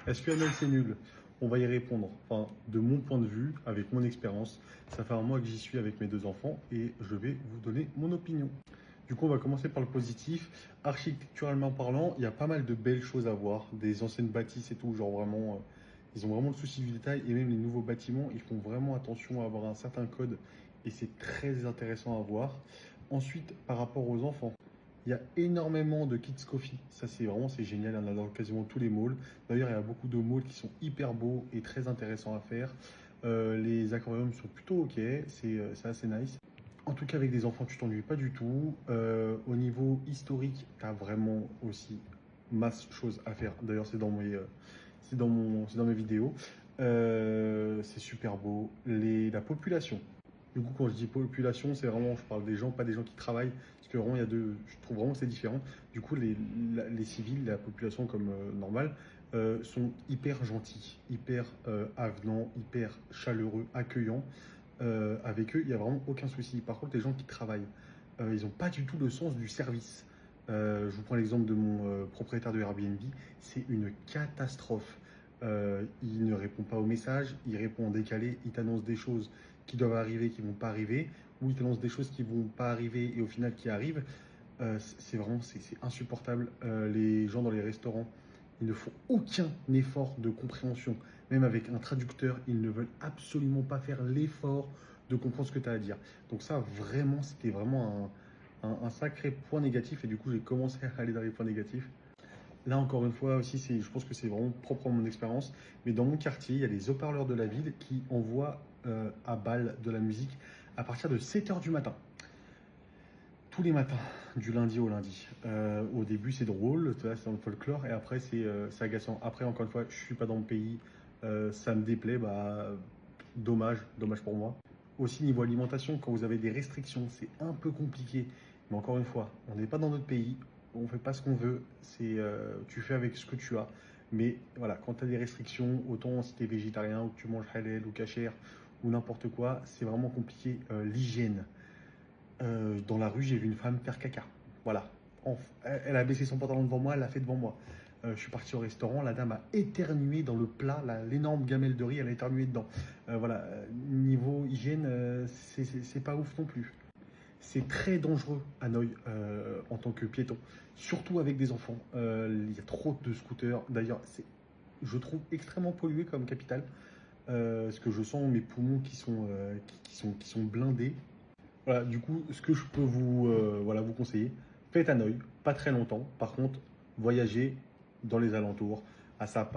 Est-ce que Hanoï c'est nul? On va y répondre. Enfin, de mon point de vue, avec mon expérience, ça fait un mois que j'y suis avec mes deux enfants et je vais vous donner mon opinion. Du coup, on va commencer par le positif. Architecturalement parlant, il y a pas mal de belles choses à voir, des anciennes bâtisses et tout, genre vraiment, ils ont vraiment le souci du détail et même les nouveaux bâtiments, ils font vraiment attention à avoir un certain code et c'est très intéressant à voir. Ensuite, par rapport aux enfants. Il y a énormément de Kids Coffee. Ça, c'est génial. Il y en a dans quasiment tous les malls. D'ailleurs, il y a beaucoup de malls qui sont hyper beaux et très intéressants à faire. Les aquariums sont plutôt ok. C'est assez nice. En tout cas, avec des enfants, tu t'ennuies pas du tout. Au niveau historique, tu as vraiment aussi masse choses à faire. D'ailleurs, c'est dans mes vidéos. C'est super beau. La population. Du coup, quand je dis population, c'est vraiment, je parle des gens, pas des gens qui travaillent, parce que vraiment, je trouve vraiment que c'est différent. Du coup, les civils, la population comme normale, sont hyper gentils, hyper avenants, hyper chaleureux, accueillants. Avec eux, il n'y a vraiment aucun souci. Par contre, les gens qui travaillent, ils n'ont pas du tout le sens du service. Je vous prends l'exemple de mon propriétaire de Airbnb, c'est une catastrophe. Il ne répond pas aux messages, il répond en décalé, il t'annonce des choses qui doivent arriver, qui vont pas arriver, ou il t'annonce des choses qui vont pas arriver et au final qui arrivent. C'est insupportable. Les gens dans les restaurants, ils ne font aucun effort de compréhension. Même avec un traducteur, ils ne veulent absolument pas faire l'effort de comprendre ce que tu as à dire. Donc ça, vraiment, c'était vraiment un sacré point négatif. Et du coup, j'ai commencé à aller dans les points négatifs. Là, encore une fois, aussi, je pense que c'est vraiment propre à mon expérience. Mais dans mon quartier, il y a les haut-parleurs de la ville qui envoient à balle de la musique à partir de 7 heures du matin. Tous les matins, du lundi au lundi. Au début, c'est drôle, tu vois, c'est dans le folklore, et après, c'est agaçant. Après, encore une fois, je suis pas dans le pays, ça me déplaît, bah, dommage pour moi. Aussi, niveau alimentation, quand vous avez des restrictions, c'est un peu compliqué. Mais encore une fois, on n'est pas dans notre pays, on fait pas ce qu'on veut, tu fais avec ce que tu as. Mais voilà, quand tu as des restrictions, autant si tu es végétarien ou que tu manges halal ou kasher ou n'importe quoi, c'est vraiment compliqué. L'hygiène. Dans la rue, j'ai vu une femme faire caca. Voilà. Elle a baissé son pantalon devant moi, elle l'a fait devant moi. Je suis parti au restaurant, la dame a éternué dans le plat, l'énorme gamelle de riz, elle a éternué dedans. Voilà, niveau hygiène, c'est pas ouf non plus. C'est très dangereux à Hanoï en tant que piéton, surtout avec des enfants. Il y a trop de scooters. D'ailleurs, je trouve extrêmement pollué comme capitale. Parce que je sens mes poumons qui sont blindés. Voilà, du coup, ce que je peux vous conseiller, faites Hanoï, pas très longtemps. Par contre, voyagez dans les alentours, à Sapa,